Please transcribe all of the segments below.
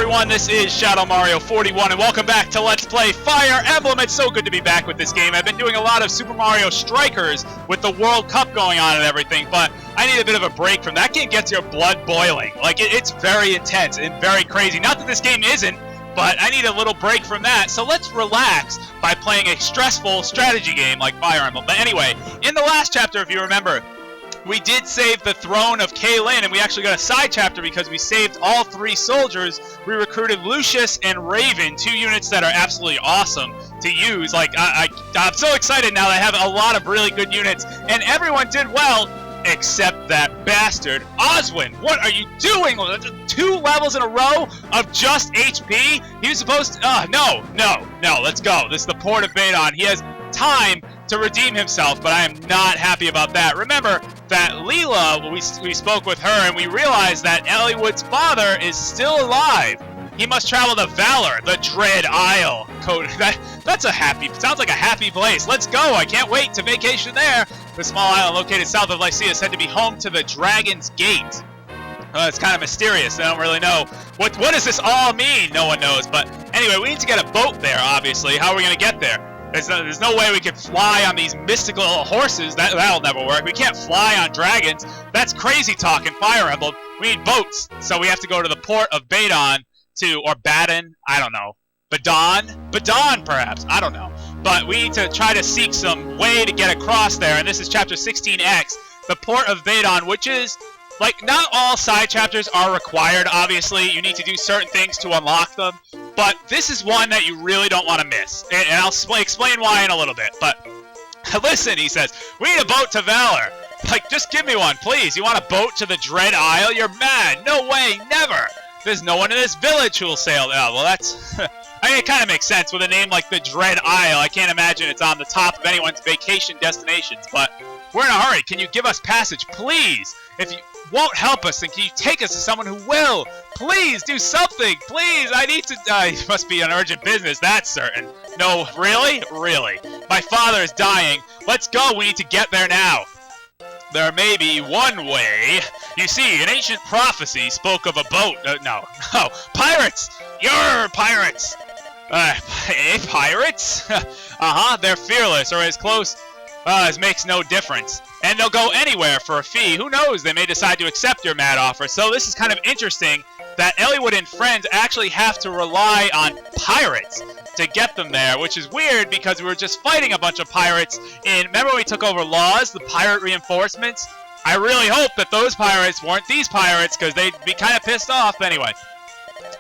everyone, this is ShadowMario41 and welcome back to Let's Play Fire Emblem. It's so good to be back with this game. I've been doing a lot of Super Mario Strikers with the World Cup going on and everything, but I need a bit of a break from that. Game gets your blood boiling. Like, it's very intense and very crazy. Not that this game isn't, but I need a little break from that, so let's relax by playing a stressful strategy game like Fire Emblem. But anyway, in the last chapter, if you remember, we did save the throne of Caelin, and we actually got a side chapter because we saved all 3 soldiers. We recruited Lucius and Raven, 2 units that are absolutely awesome to use. Like, I'm so excited now that I have a lot of really good units, and everyone did well except that bastard Oswin. What are you doing? 2 levels in a row of just HP? He was supposed to... no, let's go. This is the port of Badon. He has time to redeem himself, but I am not happy about that. Remember that Leela, we spoke with her, and we realized that Eliwood's father is still alive. He must travel to Valor, the Dread Isle. That's a happy, sounds like a happy place. Let's go, I can't wait to vacation there. The small island located south of Lycia is said to be home to the Dragon's Gate. It's kind of mysterious. I don't really know. What does this all mean? No one knows. But anyway, we need to get a boat there, obviously. How are we going to get there? There's no way we can fly on these mystical horses. That'll never work. We can't fly on dragons. That's crazy talk in Fire Emblem. We need boats. So we have to go to the port of Badon or Badon. I don't know. Badon, perhaps. I don't know. But we need to try to seek some way to get across there. And this is chapter 16X, the port of Badon, which is... like, not all side chapters are required, obviously. You need to do certain things to unlock them. But this is one that you really don't want to miss. And I'll explain why in a little bit. But listen, he says, we need a boat to Valor. Like, just give me one, please. You want a boat to the Dread Isle? You're mad. No way, never. There's no one in this village who'll sail. Oh, well, that's... I mean, it kind of makes sense with a name like the Dread Isle. I can't imagine it's on the top of anyone's vacation destinations. But we're in a hurry. Can you give us passage, please? If you won't help us, then can you take us to someone who will? Please, do something. Please, I need to... it must be an urgent business, that's certain. No, really? Really. My father is dying. Let's go. We need to get there now. There may be one way. You see, an ancient prophecy spoke of a boat. No. Pirates! You're pirates! Pirates? They're fearless, or as close as makes no difference. And they'll go anywhere for a fee. Who knows? They may decide to accept your mad offer. So this is kind of interesting that Eliwood and friends actually have to rely on pirates to get them there, which is weird because we were just fighting a bunch of pirates remember when we took over Laus, the pirate reinforcements? I really hope that those pirates weren't these pirates because they'd be kind of pissed off anyway.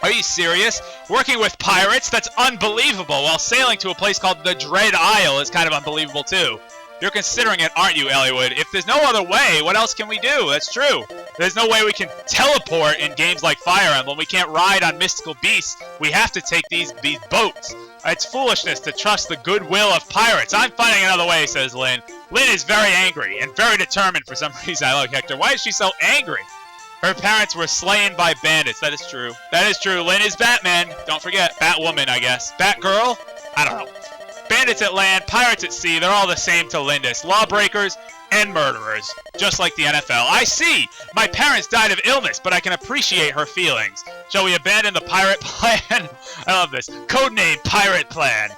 Are you serious? Working with pirates? That's unbelievable. While sailing to a place called the Dread Isle is kind of unbelievable too. You're considering it, aren't you, Eliwood? If there's no other way, what else can we do? That's true. There's no way we can teleport in games like Fire Emblem. We can't ride on mystical beasts. We have to take these boats. It's foolishness to trust the goodwill of pirates. I'm finding another way, says Lyn. Lyn is very angry and very determined for some reason. I like Hector. Why is she so angry? Her parents were slain by bandits. That is true. That is true. Lyn is Batman. Don't forget. Batwoman, I guess. Batgirl? I don't know. Bandits at land, pirates at sea, they're all the same to Lindis. Lawbreakers and murderers, just like the NFL. I see! My parents died of illness, but I can appreciate her feelings. Shall we abandon the pirate plan? I love this. Codename Pirate Plan.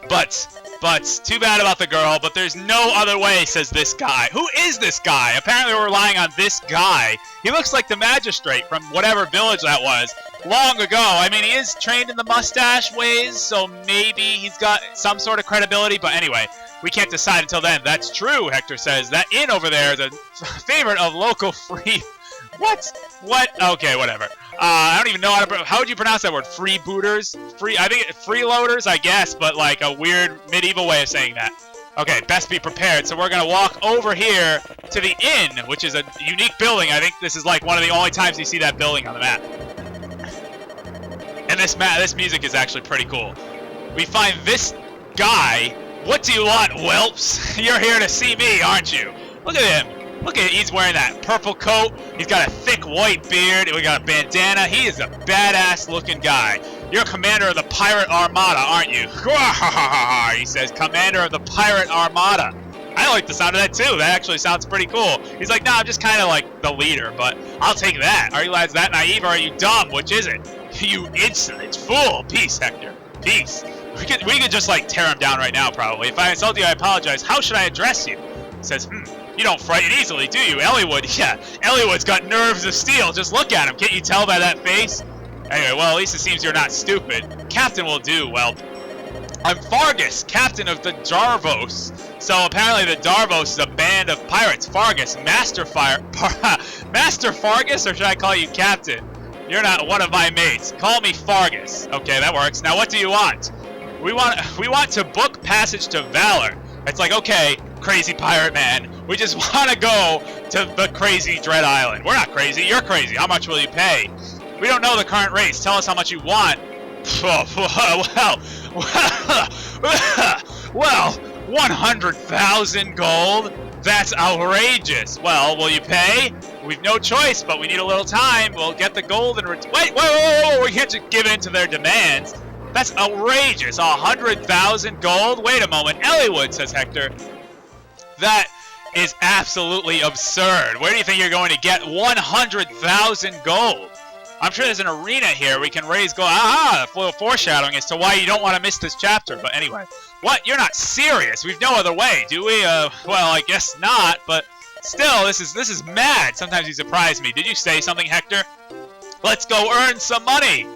But, too bad about the girl, but there's no other way, says this guy. Who is this guy? Apparently we're relying on this guy. He looks like the magistrate from whatever village that was. Long ago. I mean, he is trained in the mustache ways, so maybe he's got some sort of credibility, but anyway, we can't decide until then. That's true, Hector says. That inn over there is a favorite of local free... What? Okay, whatever. I don't even know how would you pronounce that word? Freebooters? I think freeloaders, I guess, but like a weird medieval way of saying that. Okay, best be prepared. So we're going to walk over here to the inn, which is a unique building. I think this is like one of the only times you see that building on the map. And this music is actually pretty cool. We find this guy. What do you want, whelps? You're here to see me, aren't you? Look at him. Look at it. He's wearing that purple coat. He's got a thick white beard. We got a bandana. He is a badass looking guy. You're commander of the pirate armada, aren't you? He says, commander of the pirate armada. I like the sound of that too. That actually sounds pretty cool. He's like, nah, I'm just kind of like the leader, but I'll take that. Are you lads that naive or are you dumb? Which is it? You insolent fool! Peace, Hector. Peace. We could just, like, tear him down right now, probably. If I insult you, I apologize. How should I address you? He says, you don't frighten easily, do you? Eliwood, yeah. Eliwood's got nerves of steel. Just look at him. Can't you tell by that face? Anyway, well, at least it seems you're not stupid. Captain will do. Well, I'm Fargus, captain of the Darvos. So apparently the Darvos is a band of pirates. Fargus, Master Fargus, or should I call you Captain? You're not one of my mates. Call me Fargus. Okay, that works. Now what do you want? We want to book passage to Valor. It's like, okay, crazy pirate man, we just want to go to the crazy Dread Island. We're not crazy, you're crazy. How much will you pay? We don't know the current rates. Tell us how much you want. Well, 100,000 gold? That's outrageous. Well, will you pay? We've no choice, but we need a little time. We'll get the gold and wait, whoa, we can't just give in to their demands. That's outrageous. 100,000 gold? Wait a moment. Eliwood, says Hector. That is absolutely absurd. Where do you think you're going to get 100,000 gold? I'm sure there's an arena here we can raise gold. A little foreshadowing as to why you don't want to miss this chapter. But anyway, what? You're not serious? We've no other way, do we? Well, I guess not. But still, this is mad. Sometimes you surprise me. Did you say something, Hector? Let's go earn some money.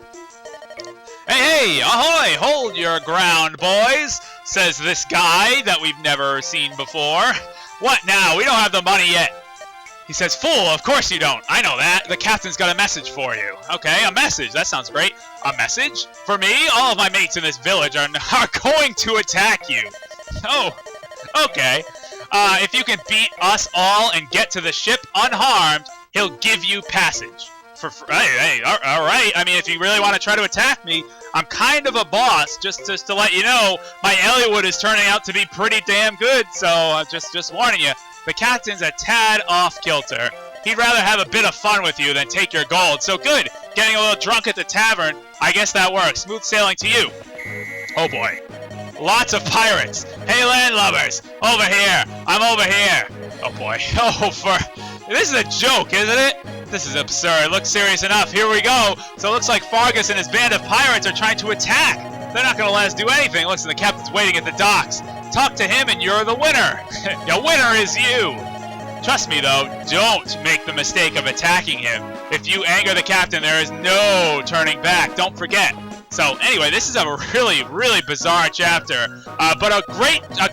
Hey, ahoy! Hold your ground, boys, says this guy that we've never seen before. What now? We don't have the money yet. He says, fool, of course you don't. I know that. The captain's got a message for you. Okay, a message. That sounds great. A message? For me? All of my mates in this village are going to attack you. Oh, okay. If you can beat us all and get to the ship unharmed, he'll give you passage. Hey, all right. I mean, if you really want to try to attack me, I'm kind of a boss. Just to let you know, my Eliwood is turning out to be pretty damn good. So just warning you, the captain's a tad off kilter. He'd rather have a bit of fun with you than take your gold. So good, getting a little drunk at the tavern. I guess that works. Smooth sailing to you. Oh boy, lots of pirates. Hey, landlubbers, over here. I'm over here. Oh boy. This is a joke, isn't it? This is absurd. Looks serious enough. Here we go. So it looks like Fargus and his band of pirates are trying to attack. They're not going to let us do anything. Looks like the captain's waiting at the docks. Talk to him and you're the winner. Your winner is you. Trust me, though, don't make the mistake of attacking him. If you anger the captain, there is no turning back. Don't forget. So anyway, this is a really, really bizarre chapter, but a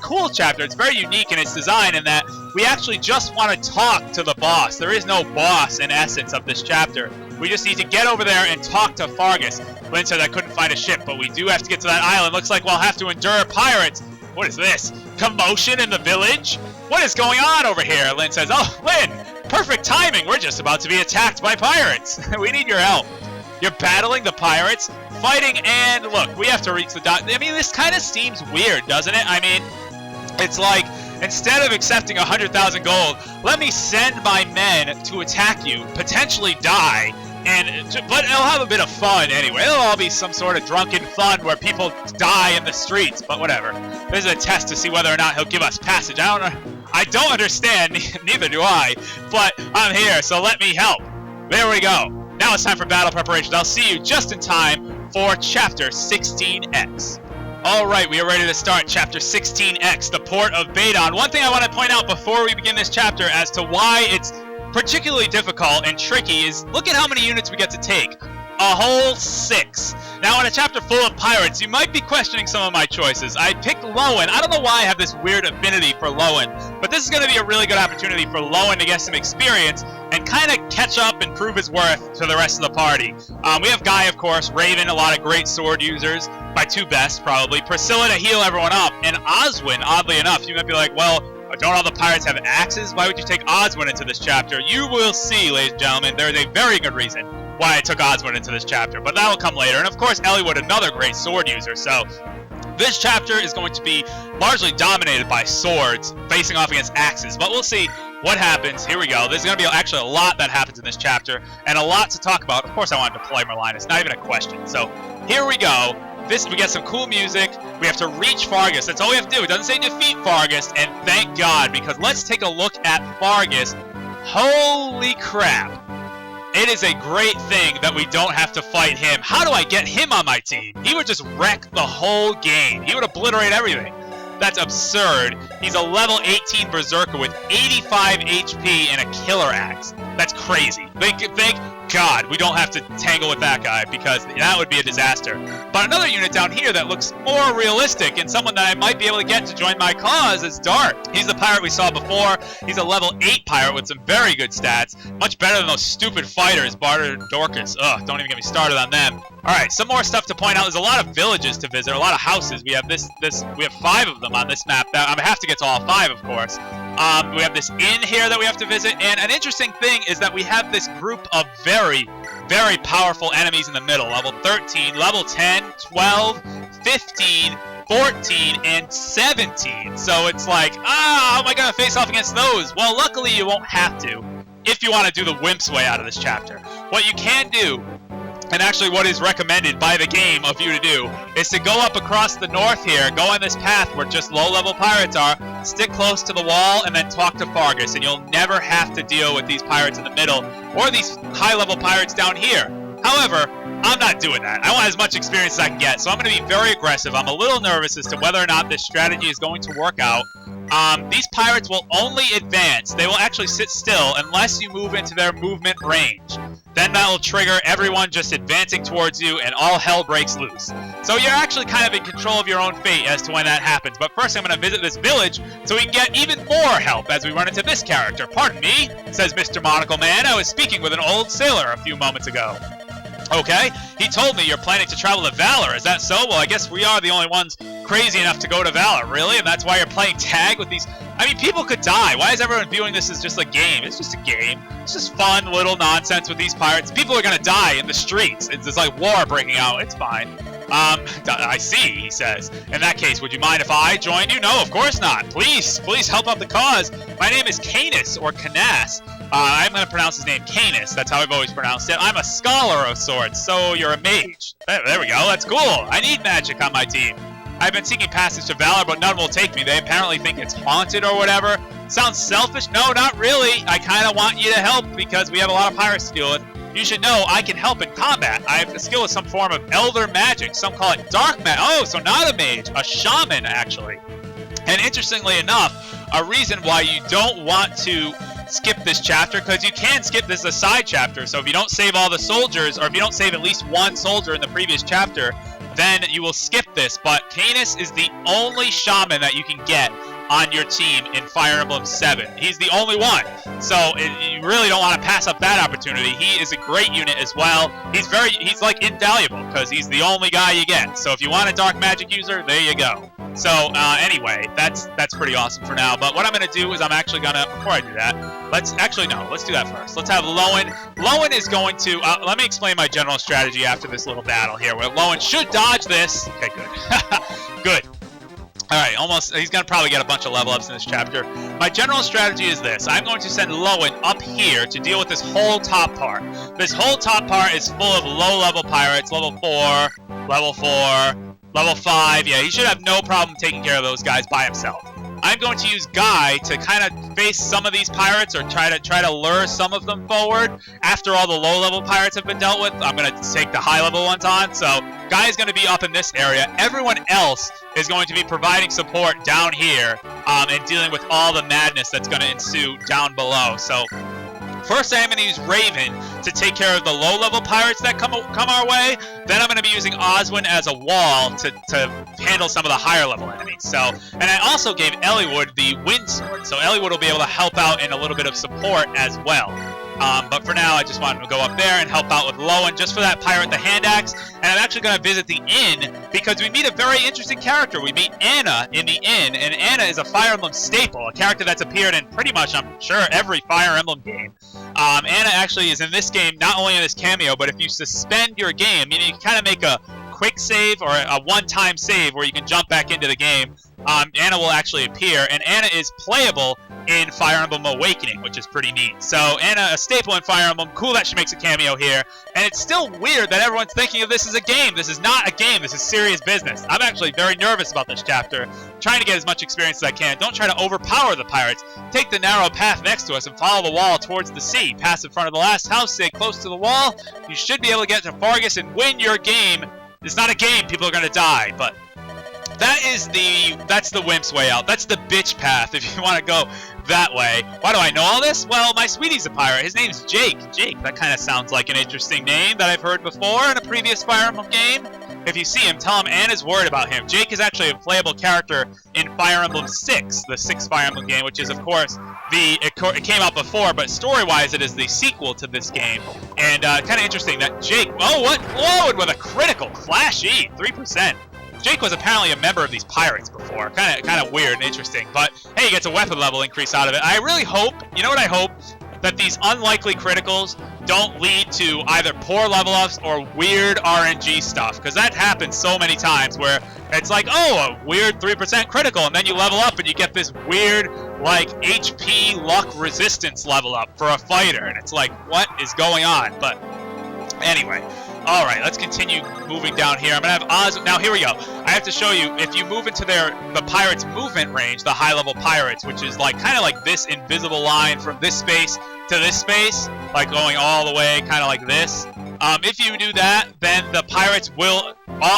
cool chapter. It's very unique in its design in that we actually just want to talk to the boss. There is no boss in essence of this chapter. We just need to get over there and talk to Fargus. Lynn said I couldn't find a ship, but we do have to get to that island. Looks like we'll have to endure pirates. What is this? Commotion in the village? What is going on over here? Lynn says, oh, Lynn, perfect timing. We're just about to be attacked by pirates. We need your help. You're battling the pirates, fighting, and look, we have to reach the dock. I mean, this kind of seems weird, doesn't it? I mean, it's like, instead of accepting 100,000 gold, let me send my men to attack you, potentially die, but it'll have a bit of fun anyway. It'll all be some sort of drunken fun where people die in the streets, but whatever. This is a test to see whether or not he'll give us passage. I don't understand, neither do I, but I'm here, so let me help. There we go. Now it's time for battle preparations. I'll see you just in time for Chapter 16X. Alright, we are ready to start Chapter 16X, the Port of Badon. One thing I want to point out before we begin this chapter as to why it's particularly difficult and tricky is look at how many units we get to take. A whole 6. Now, in a chapter full of pirates, you might be questioning some of my choices. I picked Lowen. I don't know why I have this weird affinity for Lowen, but this is going to be a really good opportunity for Lowen to get some experience and kind of catch up and prove his worth to the rest of the party. We have Guy, of course, Raven, a lot of great sword users, my two best, probably, Priscilla to heal everyone up, and Oswin, oddly enough. You might be like, well, don't all the pirates have axes? Why would you take Oswin into this chapter? You will see, ladies and gentlemen, there is a very good reason why I took Oswin into this chapter, but that will come later. And of course, Eliwood, another great sword user. So this chapter is going to be largely dominated by swords, facing off against axes. But we'll see what happens. Here we go. There's going to be actually a lot that happens in this chapter, and a lot to talk about. Of course, I want to deploy Merlin. It's not even a question. So here we go. We get some cool music. We have to reach Fargus. That's all we have to do. It doesn't say defeat Fargus, and thank God, because let's take a look at Fargus. Holy crap. It is a great thing that we don't have to fight him. How do I get him on my team? He would just wreck the whole game. He would obliterate everything. That's absurd. He's a level 18 Berserker with 85 HP and a killer axe. That's crazy. Thank God we don't have to tangle with that guy, because that would be a disaster. But another unit down here that looks more realistic and someone that I might be able to get to join my cause is Dart. He's the pirate we saw before. He's a level 8 pirate with some very good stats. Much better than those stupid fighters, Barter and Dorcas. Ugh, don't even get me started on them. Alright, some more stuff to point out. There's a lot of villages to visit, a lot of houses. We have we have 5 of them on this map. I have to get to all 5, of course. We have this inn here that we have to visit, and an interesting thing is that we have this group of very, very powerful enemies in the middle. Level 13, level 10, 12, 15, 14, and 17. So it's like, how am I going to face off against those? Well, luckily you won't have to, if you want to do the wimp's way out of this chapter. What you can do, and actually what is recommended by the game of you to do, is to go up across the north here, go on this path where just low-level pirates are, stick close to the wall, and then talk to Fargus, and you'll never have to deal with these pirates in the middle, or these high-level pirates down here. However, I'm not doing that. I want as much experience as I can get, so I'm going to be very aggressive. I'm a little nervous as to whether or not this strategy is going to work out. These pirates will only advance. They will actually sit still unless you move into their movement range. Then that will trigger everyone just advancing towards you, and all hell breaks loose. So you're actually kind of in control of your own fate as to when that happens. But first I'm going to visit this village so we can get even more help as we run into this character. Pardon me, says Mr. Monocle Man. I was speaking with an old sailor a few moments ago. Okay, he told me you're planning to travel to Valor. Is that so? Well, I guess we are the only ones crazy enough to go to Valor, really? And that's why you're playing tag with these... I mean, people could die. Why is everyone viewing this as just a game? It's just a game. It's just fun little nonsense with these pirates. People are going to die in the streets. It's like war breaking out. It's fine. I see, he says. In that case, would you mind if I joined you? No, of course not. Please help out the cause. My name is Canis, or Canas. I'm going to pronounce his name Canis. That's how I've always pronounced it. I'm a scholar of sorts, so you're a mage. There we go. That's cool. I need magic on my team. I've been seeking passage to Valor, but none will take me. They apparently think it's haunted or whatever. Sounds selfish? No, not really. I kind of want you to help because we have a lot of pirates to deal with. You should know I can help in combat. I have a skill with some form of elder magic. Some call it dark magic. Oh, so not a mage. A shaman, actually. And interestingly enough, a reason why you don't want to skip this chapter, because you can skip this as a side chapter. So if you don't save all the soldiers, or if you don't save at least one soldier in the previous chapter, then you will skip this. But Canis is the only shaman that you can get on your team in Fire Emblem 7. He's the only one. So you really don't want to pass up that opportunity. He is a great unit as well. He's like invaluable because he's the only guy you get. So if you want a dark magic user, there you go. So anyway, that's pretty awesome for now. But what I'm going to do is I'm actually going to, before I do that, let's do that first. Let's have Lowen. Lowen is going to, let me explain my general strategy after this little battle here, where Lowen should dodge this. Okay, good. Good. Alright, he's going to probably get a bunch of level ups in this chapter. My general strategy is this. I'm going to send Lowen up here to deal with this whole top part. This whole top part is full of low-level pirates, level 4, level 4, level 5. Yeah, he should have no problem taking care of those guys by himself. I'm going to use Guy to kind of face some of these pirates, or try to lure some of them forward. After all the low-level pirates have been dealt with, I'm going to take the high-level ones on. So Guy is going to be up in this area. Everyone else is going to be providing support down here and dealing with all the madness that's going to ensue down below. So first, I'm going to use Raven to take care of the low-level pirates that come our way. Then I'm going to be using Oswin as a wall to handle some of the higher-level enemies. So, and I also gave Eliwood the wind sword, so Eliwood will be able to help out in a little bit of support as well. But for now, I just wanted to go up there and help out with Lowen just for that pirate, the hand axe. And I'm actually going to visit the inn because we meet a very interesting character. We meet Anna in the inn, and Anna is a Fire Emblem staple, a character that's appeared in pretty much, I'm sure, every Fire Emblem game. Anna actually is in this game, not only in this cameo, but if you suspend your game, you can kind of make a quick save or a one-time save where you can jump back into the game, Anna will actually appear, and Anna is playable in Fire Emblem Awakening, which is pretty neat. So Anna, a staple in Fire Emblem. Cool that she makes a cameo here. And it's still weird that everyone's thinking of this as a game. This is not a game. This is serious business. I'm actually very nervous about this chapter. Trying to get as much experience as I can. Don't try to overpower the pirates. Take the narrow path next to us and follow the wall towards the sea. Pass in front of the last house, stay close to the wall. You should be able to get to Fargus and win your game. It's not a game. People are going to die, but that's the wimp's way out. That's the bitch path if you want to go that way. Why do I know all this? Well, my sweetie's a pirate. His name's Jake. Jake, that kind of sounds like an interesting name that I've heard before in a previous Fire Emblem game. If you see him, tell him Anna's worried about him. Jake is actually a playable character in Fire Emblem 6, the 6th Fire Emblem game, which is, of course, it came out before, but story-wise, it is the sequel to this game. And kind of interesting that Jake, oh, what? Lowen with a critical, flashy, 3%. Jake was apparently a member of these pirates before. Kind of weird and interesting. But, hey, he gets a weapon level increase out of it. I really hope, you know what I hope? That these unlikely criticals don't lead to either poor level ups or weird RNG stuff. Because that happens so many times where it's like, oh, a weird 3% critical. And then you level up and you get this weird, like, HP luck resistance level up for a fighter. And it's like, what is going on? But anyway. All right, let's continue moving down here. I'm going to have Oz. Now, here we go. I have to show you, if you move into the pirates' movement range, the high-level pirates, which is like kind of like this invisible line from this space to this space, like going all the way kind of like this. If you do that, then the pirates will,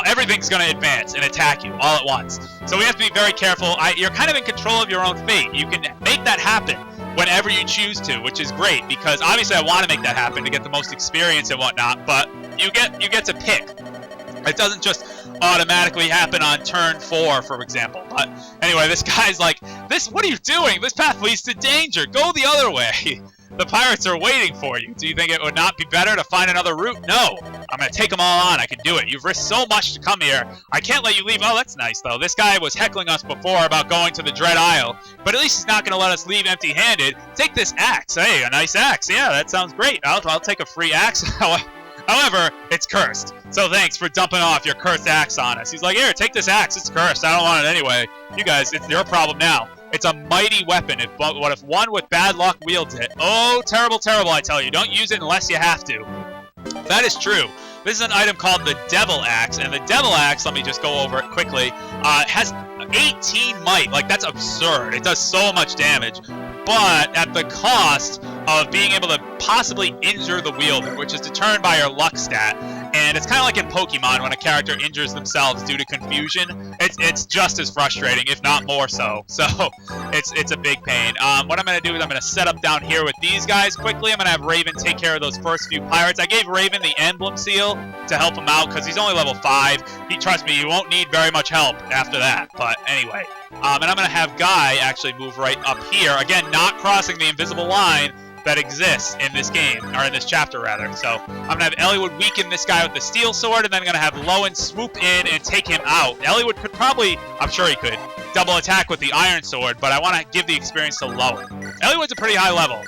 everything's going to advance and attack you all at once. So we have to be very careful. You're kind of in control of your own fate. You can make that happen whenever you choose to, which is great, because obviously I want to make that happen to get the most experience and whatnot, but you get to pick. It doesn't just automatically happen on turn 4, for example. But anyway, this guy's like, what are you doing? This path leads to danger. Go the other way. The pirates are waiting for you. Do you think it would not be better to find another route? No. I'm going to take them all on. I can do it. You've risked so much to come here. I can't let you leave. Oh, that's nice, though. This guy was heckling us before about going to the Dread Isle, but at least he's not going to let us leave empty-handed. Take this axe. Hey, a nice axe. Yeah, that sounds great. I'll take a free axe. However, it's cursed. So thanks for dumping off your cursed axe on us. He's like, here, take this axe. It's cursed. I don't want it anyway. You guys, it's your problem now. It's a mighty weapon. What if one with bad luck wields it? Oh, terrible, terrible, I tell you. Don't use it unless you have to. That is true. This is an item called the Devil Axe. And the Devil Axe, let me just go over it quickly, has 18 might. Like, that's absurd. It does so much damage. But at the cost of being able to possibly injure the wielder, which is determined by your luck stat. And it's kind of like in Pokemon when a character injures themselves due to confusion. It's just as frustrating, if not more so. So it's a big pain. What I'm going to do is I'm going to set up down here with these guys quickly. I'm going to have Raven take care of those first few pirates. I gave Raven the Emblem seal to help him out because he's only level 5. Trust me, you won't need very much help after that. But anyway. And I'm going to have Guy actually move right up here. Again, not crossing the invisible line that exists in this game, or in this chapter, rather. So I'm going to have Eliwood weaken this guy with the steel sword, and then I'm going to have Lowen swoop in and take him out. Eliwood could probably, I'm sure he could, double attack with the iron sword, but I want to give the experience to Lowen. Eliwood's a pretty high level.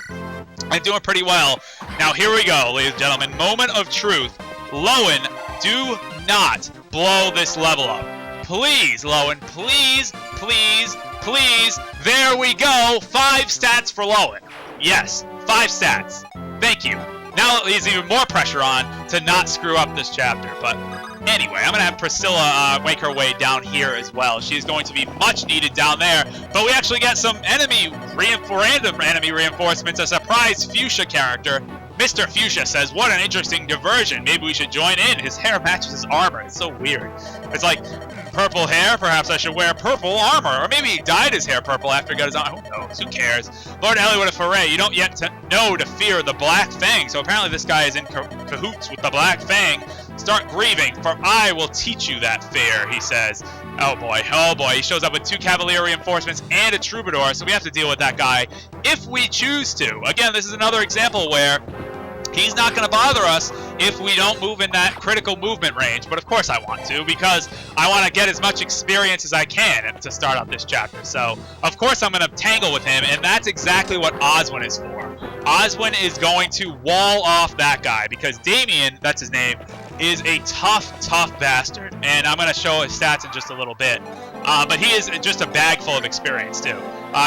I'm doing pretty well. Now, here we go, ladies and gentlemen. Moment of truth. Lowen, do not blow this level up. Please, Lowen, please, please, please. There we go. 5 stats for Lowen. Yes, 5 stats. Thank you. Now there's even more pressure on to not screw up this chapter. But anyway, I'm going to have Priscilla make her way down here as well. She's going to be much needed down there. But we actually got some random enemy reinforcements. A surprise Fuchsia character. Mr. Fuchsia says, what an interesting diversion. Maybe we should join in. His hair matches his armor. It's so weird. It's like, purple hair, perhaps I should wear purple armor. Or maybe he dyed his hair purple after he got his armor. Who knows? Who cares? Lord Eliwood and Pherae, you don't yet know to fear the Black Fang. So apparently this guy is in cahoots with the Black Fang. Start grieving, for I will teach you that fear, he says. Oh boy, oh boy. He shows up with 2 Cavalier reinforcements and a Troubadour, so we have to deal with that guy if we choose to. Again, this is another example where he's not going to bother us if we don't move in that critical movement range. But of course I want to, because I want to get as much experience as I can to start out this chapter. So, of course I'm going to tangle with him, and that's exactly what Oswin is for. Oswin is going to wall off that guy, because Damien, that's his name, is a tough bastard, and I'm going to show his stats in just a little bit. But he is just a bag full of experience, too.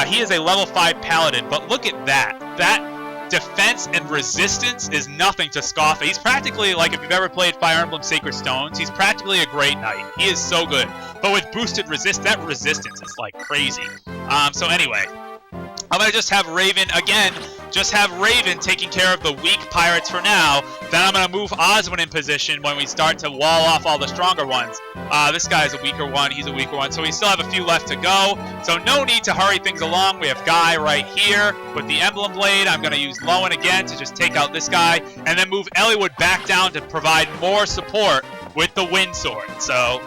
He is a level 5 paladin, but look at that. That defense and resistance is nothing to scoff at. He's practically, like, if you've ever played Fire Emblem Sacred Stones, he's practically a great knight. He is so good. But with boosted that resistance is, like, crazy. So anyway, I'm going to just have Raven, again, taking care of the weak pirates for now. Then I'm going to move Oswin in position when we start to wall off all the stronger ones. This guy's a weaker one. He's a weaker one. So we still have a few left to go. So no need to hurry things along. We have Guy right here with the Emblem Blade. I'm going to use Lowen again to just take out this guy. And then move Eliwood back down to provide more support with the Wind Sword. So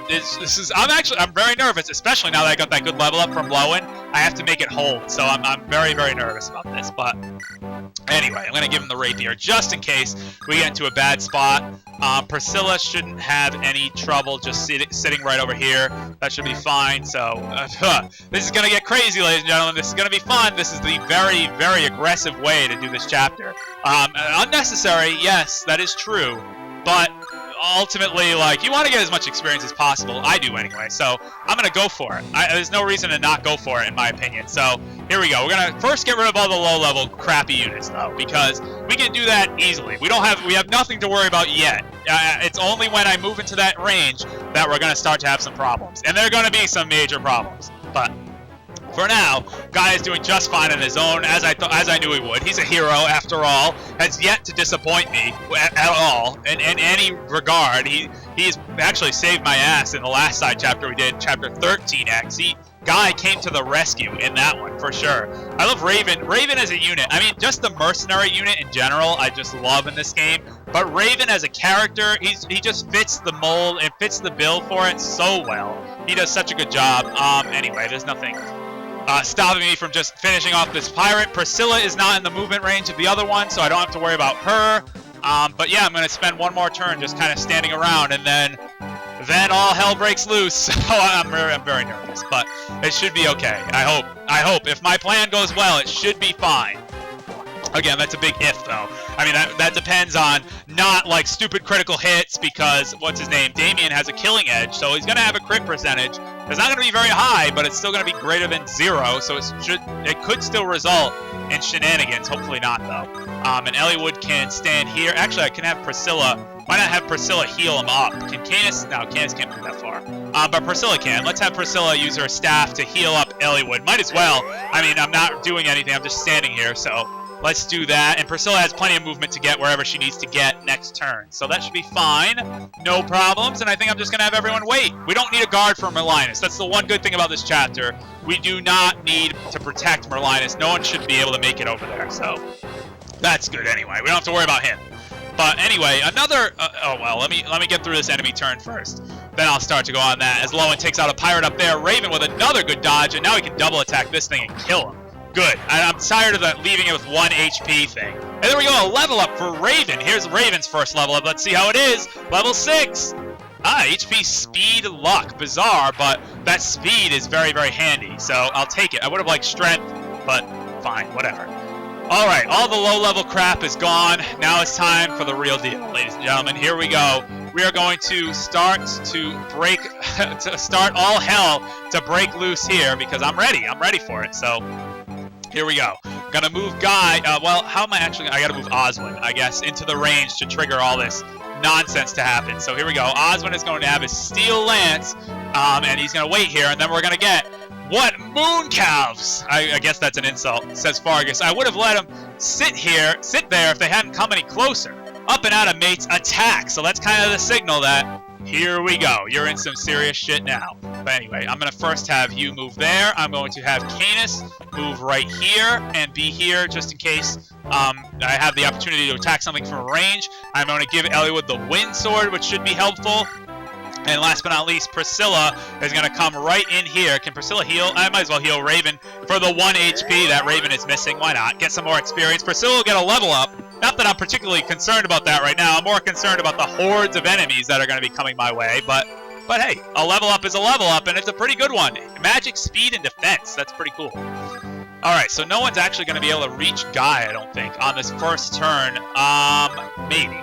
I'm very nervous, especially now that I got that good level up from Lowen. I have to make it hold, so I'm very nervous about this. But anyway, I'm going to give him the Rapier just in case we get into a bad spot. Priscilla shouldn't have any trouble just sitting right over here. That should be fine. So this is going to get crazy, ladies and gentlemen. This is going to be fun. This is the very aggressive way to do this chapter. Unnecessary, yes, that is true, but ultimately, like, you want to get as much experience as possible. I do anyway, so I'm going to go for it. There's no reason to not go for it, in my opinion. So here we go. We're going to first get rid of all the low-level crappy units, though, because we can do that easily. We have nothing to worry about yet. It's only when I move into that range that we're going to start to have some problems. And there are going to be some major problems. But for now, Guy is doing just fine on his own, as I knew he would. He's a hero, after all. Has yet to disappoint me at all in any regard. He's actually saved my ass in the last side chapter we did, chapter 13X. Guy came to the rescue in that one, for sure. I love Raven. Raven as a unit. I mean, just the mercenary unit in general, I just love in this game. But Raven as a character, he just fits the mold and fits the bill for it so well. He does such a good job. Anyway, there's nothing stopping me from just finishing off this pirate. Priscilla is not in the movement range of the other one, so I don't have to worry about her. But yeah, I'm going to spend one more turn just kind of standing around, and then all hell breaks loose. So I'm very nervous, but it should be okay. I hope. If my plan goes well, it should be fine. Again, that's a big if, though. I mean, that depends on not, like, stupid critical hits, because, what's his name? Damien has a killing edge, so he's going to have a crit percentage. It's not going to be very high, but it's still going to be greater than 0, so it could still result in shenanigans. Hopefully not, though. And Eliwood can stand here. Actually, I can have Priscilla. Why not have Priscilla heal him up? Can Canis? No, Canis can't move that far. But Priscilla can. Let's have Priscilla use her staff to heal up Eliwood. Might as well. I mean, I'm not doing anything. I'm just standing here, so let's do that. And Priscilla has plenty of movement to get wherever she needs to get next turn. So that should be fine. No problems. And I think I'm just going to have everyone wait. We don't need a guard for Merlinus. That's the one good thing about this chapter. We do not need to protect Merlinus. No one should be able to make it over there. So that's good anyway. We don't have to worry about him. But anyway, another... oh, well, let me get through this enemy turn first. Then I'll start to go on that. As Lowen takes out a pirate up there. Raven with another good dodge. And now he can double attack this thing and kill him. Good. I'm tired of that leaving it with 1 HP thing. And there we go, a level up for Raven. Here's Raven's first level up. Let's see how it is. Level 6. HP, speed, luck. Bizarre, but that speed is very handy. So I'll take it. I would have liked strength, but fine, whatever. All right, all the low-level crap is gone. Now it's time for the real deal, ladies and gentlemen. Here we go. We are going to start all hell to break loose here because I'm ready. I'm ready for it. So here we go. Gonna move Guy. Well, how am I actually? I gotta move Oswin, I guess, into the range to trigger all this nonsense to happen. So here we go. Oswin is going to have his steel lance, and he's gonna wait here, and then we're gonna get what moon calves? I guess that's an insult, says Fargus. I would have let him sit there if they hadn't come any closer. Up and out of mates, attack. So that's kind of the signal that here we go. You're in some serious shit now. But anyway, I'm going to first have you move there. I'm going to have Canis move right here and be here just in case I have the opportunity to attack something from range. I'm going to give Eliwood the Wind Sword, which should be helpful. And last but not least, Priscilla is going to come right in here. Can Priscilla heal? I might as well heal Raven for the 1 HP that Raven is missing. Why not? Get some more experience. Priscilla will get a level up. Not that I'm particularly concerned about that right now. I'm more concerned about the hordes of enemies that are going to be coming my way. But hey, a level up is a level up, and it's a pretty good one. Magic, speed, and defense. That's pretty cool. All right, so no one's actually going to be able to reach Guy, I don't think, on this first turn. Maybe.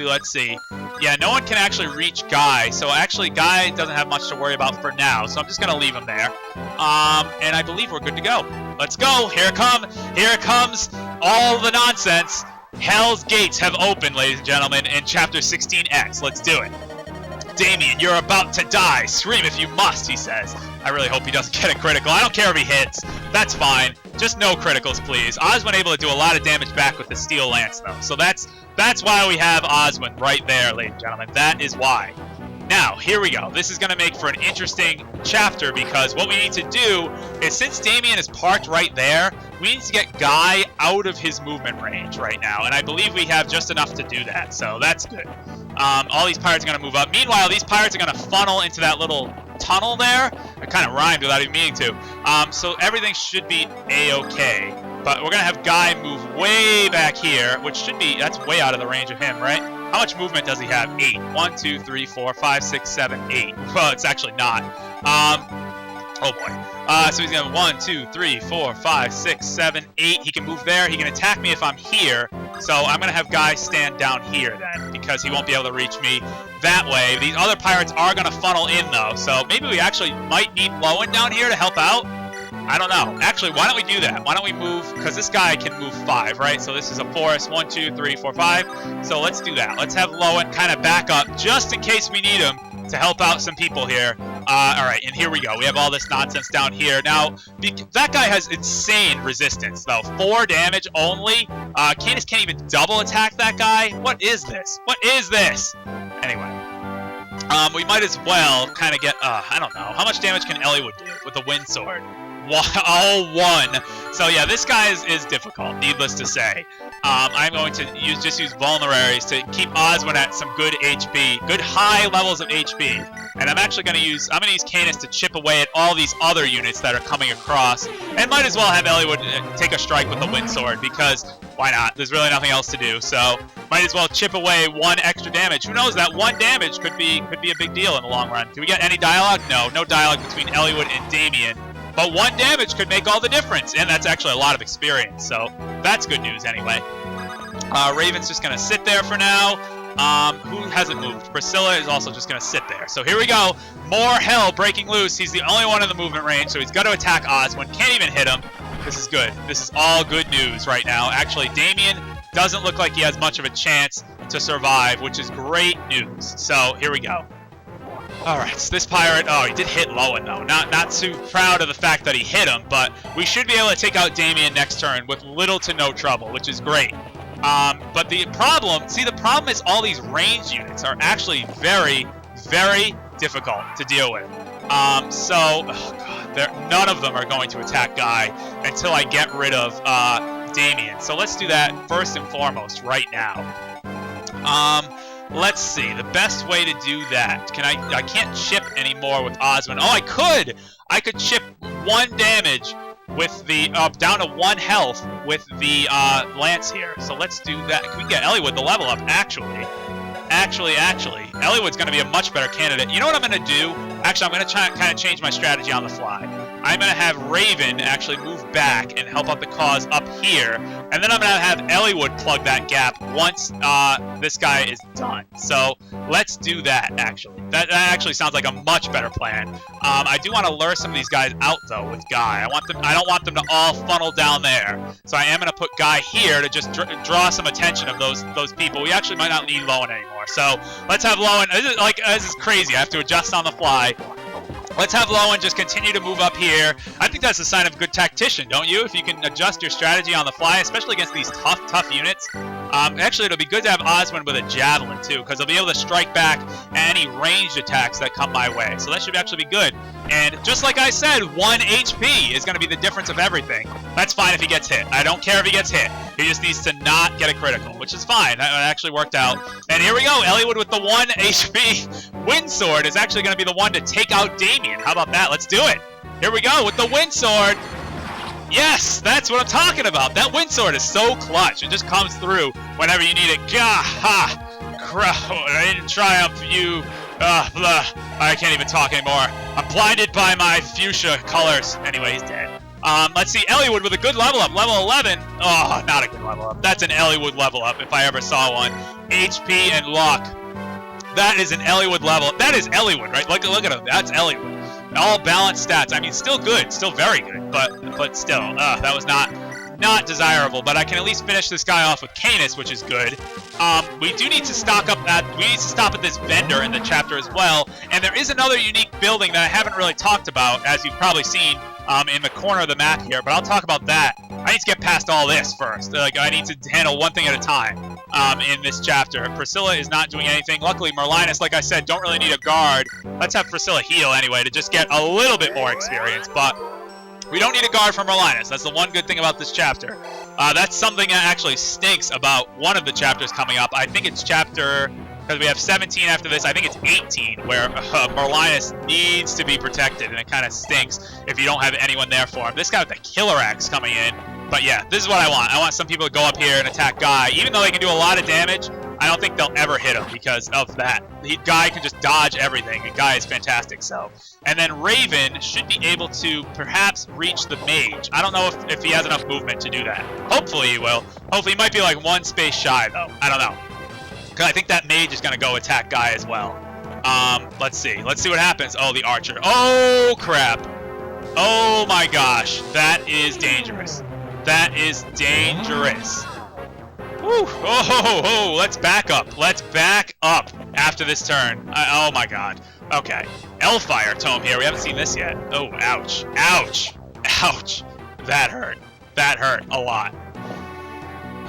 Let's see. Yeah, no one can actually reach Guy, so actually Guy doesn't have much to worry about for now, so I'm just gonna leave him there. And I believe we're good to go. Let's go. Here it comes. All the nonsense. Hell's gates have opened, ladies and gentlemen, in Chapter 16X. Let's do it. Damien, you're about to die. Scream if you must, he says. I really hope he doesn't get a critical. I don't care if he hits. That's fine. Just no criticals, please. Oswin able to do a lot of damage back with the steel lance, though. So that's why we have Oswin right there, ladies and gentlemen. That is why. Now, here we go. This is going to make for an interesting chapter because what we need to do is, since Damien is parked right there, we need to get Guy out of his movement range right now. And I believe we have just enough to do that, so that's good. All these pirates are going to move up. Meanwhile, these pirates are going to funnel into that little tunnel there. It kind of rhymed without even meaning to. So everything should be A-okay. But we're going to have Guy move way back here, which should be, that's way out of the range of him, right? How much movement does he have? 8. 1, 2, 3, 4, 5, 6, 7, 8. Well, it's actually not. Oh boy. So he's going to 1, 2, 3, 4, 5, 6, 7, 8. He can move there. He can attack me if I'm here. So I'm going to have Guy stand down here then, because he won't be able to reach me that way. These other pirates are going to funnel in though. So maybe we actually might need Lowen down here to help out. I don't know. Actually, why don't we do that? Why don't we move, because this guy can move 5, right? So this is a forest, 1, 2, 3, 4, 5. So let's do that. Let's have Lowen kind of back up just in case we need him to help out some people here. All right, and here we go. We have all this nonsense down here. Now, that guy has insane resistance, though. 4 damage only. Canis can't even double attack that guy. What is this? What is this? Anyway. We might as well kind of get, I don't know. How much damage can Eliwood do with the wind sword? All 1. So yeah, this guy is difficult, needless to say. I'm going to just use vulneraries to keep Oswin at some good HP, good high levels of HP. And I'm actually going to use Canis to chip away at all these other units that are coming across. And might as well have Eliwood take a strike with the wind sword, because why not? There's really nothing else to do. So might as well chip away 1 extra damage. Who knows, that 1 damage could be a big deal in the long run. Do we get any dialogue? No dialogue between Eliwood and Damien. But 1 damage could make all the difference, and that's actually a lot of experience, so that's good news anyway. Raven's just going to sit there for now. Who hasn't moved? Priscilla is also just going to sit there. So here we go. More hell breaking loose. He's the only one in the movement range, so he's got to attack Oswin. Can't even hit him. This is good. This is all good news right now. Actually, Damien doesn't look like he has much of a chance to survive, which is great news. So here we go. Alright, so this pirate, oh, he did hit Lowen though. Not too proud of the fact that he hit him, but we should be able to take out Damien next turn with little to no trouble, which is great. But the problem is all these ranged units are actually very, very difficult to deal with. None of them are going to attack Guy until I get rid of Damien. So let's do that first and foremost right now. Let's see, the best way to do that. I can't chip anymore with Oswin. Oh, I could! I could chip 1 damage with the, down to 1 health with the lance here. So let's do that. Can we get Eliwood the level up, actually? Actually, Eliwood's going to be a much better candidate. You know what I'm going to do? Actually, I'm going to try kind of change my strategy on the fly. I'm going to have Raven actually move back and help out the cause up here. And then I'm going to have Eliwood plug that gap once this guy is done. So let's do that, actually. That actually sounds like a much better plan. I do want to lure some of these guys out, though, with Guy. I don't want them to all funnel down there. So I am going to put Guy here to just draw some attention of those people. We actually might not need Lowen anymore. So let's have Lowen. This is crazy. I have to adjust on the fly. Let's have Lowen just continue to move up here. I think that's a sign of a good tactician, don't you? If you can adjust your strategy on the fly, especially against these tough units. Actually, it'll be good to have Oswin with a javelin, too, because he'll be able to strike back any ranged attacks that come my way. So that should actually be good. And just like I said, 1 HP is going to be the difference of everything. That's fine if he gets hit. I don't care if he gets hit. He just needs to not get a critical, which is fine. That actually worked out. And here we go. Eliwood with the 1 HP wind sword is actually going to be the one to take out Damien. How about that? Let's do it. Here we go with the wind sword. Yes, that's what I'm talking about. That wind sword is so clutch. It just comes through whenever you need it. Gah, ha, in triumph, you, blah. I can't even talk anymore. I'm blinded by my fuchsia colors. Anyway, he's dead. Let's see, Eliwood with a good level up, level 11. Oh, not a good level up. That's an Eliwood level up if I ever saw one. HP and luck. That is an Eliwood level. That is Eliwood, right? Look at him. That's Eliwood. All balanced stats. I mean, still good, still very good, but still, that was not desirable. But I can at least finish this guy off with Canis, which is good. We do need to stop at this vendor in the chapter as well. And there is another unique building that I haven't really talked about, as you've probably seen in the corner of the map here. But I'll talk about that. I need to get past all this first. I need to handle one thing at a time in this chapter. Priscilla is not doing anything. Luckily, Merlinus, like I said, don't really need a guard. Let's have Priscilla heal anyway to just get a little bit more experience. But we don't need a guard from Merlinus. That's the one good thing about this chapter. That's something that actually stinks about one of the chapters coming up. I think it's chapter, because we have 17 after this, I think it's 18, where Merlinus needs to be protected, and it kind of stinks if you don't have anyone there for him. This guy with the killer axe coming in. But yeah, this is what I want. I want some people to go up here and attack Guy. Even though they can do a lot of damage, I don't think they'll ever hit him because of that. Guy can just dodge everything, and Guy is fantastic. So, and then Raven should be able to perhaps reach the mage. I don't know if he has enough movement to do that. Hopefully he will. Hopefully he might be like one space shy, though. I don't know. Because I think that mage is going to go attack Guy as well. Let's see. Let's see what happens. Oh, the archer. Oh, crap. Oh, my gosh. That is dangerous. That is dangerous. Woo. Oh, let's back up. Let's back up after this turn. Oh, my God. Okay. Elfire Tome here. We haven't seen this yet. Oh, ouch. Ouch. Ouch. That hurt. That hurt a lot.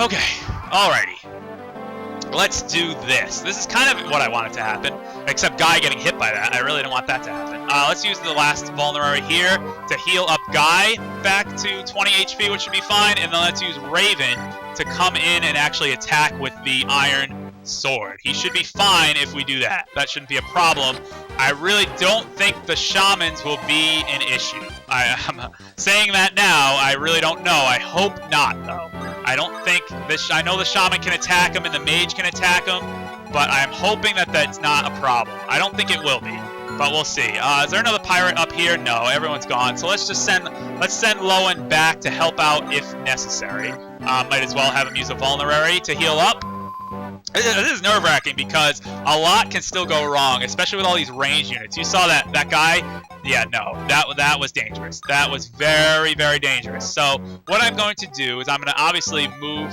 Okay. Alrighty. Let's do this. This is kind of what I wanted to happen, except Guy getting hit by that. I really didn't want that to happen. Let's use the last vulnerary here to heal up Guy back to 20 HP, which should be fine. And then let's use Raven to come in and actually attack with the iron sword. He should be fine if we do that. That shouldn't be a problem. I really don't think the shamans will be an issue. I'm saying that now. I really don't know. I hope not, though. I don't think this. I know the shaman can attack him and the mage can attack him, but I'm hoping that that's not a problem. I don't think it will be, but we'll see. Is there another pirate up here? No, everyone's gone. So let's send Lowen back to help out if necessary. Might as well have him use a vulnerary to heal up. This is nerve-wracking because a lot can still go wrong, especially with all these ranged units. You saw that guy? Yeah, no, that was dangerous. That was very, very dangerous. So what I'm going to do is I'm going to obviously move...